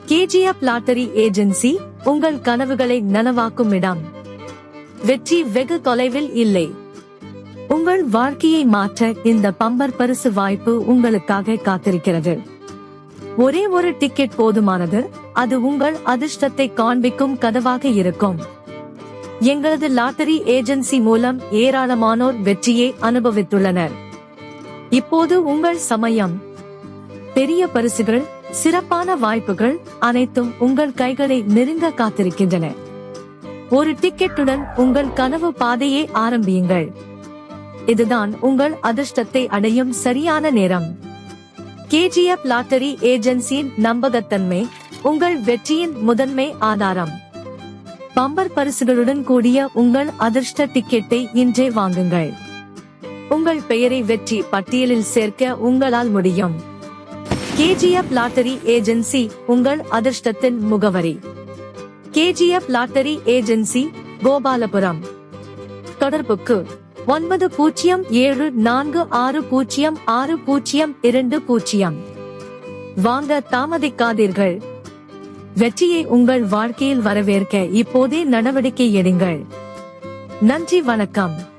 KGF lottery agency உங்கள் கனவுகளை நனவாக்கும் இடம். வெற்றி வெகு தொலைவில் இல்லை. உங்கள் வாழ்க்கையை மாற்ற இந்த பம்பர் பரிசு வாய்ப்பு உங்களுக்காக காத்திருக்கிறது. ஒரே ஒரு டிக்கெட் போதுமானது. அது உங்கள் அதிர்ஷ்டத்தை காண்பிக்கும் கதவாக இருக்கும். எங்களது லாட்டரி ஏஜென்சி மூலம் ஏராளமானோர் வெற்றியை அனுபவித்துள்ளனர். இப்போது உங்கள் சமயம். பெரிய பரிசுகள், சிறப்பான வாய்ப்புகள் அனைத்தும் உங்கள் கைகளை நெருங்க காத்திருக்கின்றன. ஒரு டிக்கெட்டுடன் உங்கள் கனவு பாதையை ஆரம்பியுங்கள். இதுதான் உங்கள் அதிர்ஷ்டத்தை அடையும் சரியான நேரம். கேஜிஎஃப் லாட்டரி ஏஜென்சியின் நம்பகத்தன்மை உங்கள் வெற்றியின் முதன்மை ஆதாரம். பம்பர் பரிசுகளுடன் கூடிய உங்கள் அதிர்ஷ்ட டிக்கெட்டை இன்றே வாங்குங்கள். உங்கள் பெயரை வெற்றி பட்டியலில் சேர்க்க உங்களால் முடியும். கேஜிஎஃப் லாட்டரி ஏஜென்சி உங்கள் அதிர்ஷ்டத்தின் முகவரி. KGF lottery agency, Gopalapuram. தொடர்புக்கு 9074606020. வாங்க தாமதிக்காதீர்கள். வெற்றியை உங்கள் வாழ்க்கையில் வரவேற்க இப்போதே நடவடிக்கை எடுங்கள். நன்றி, வணக்கம்.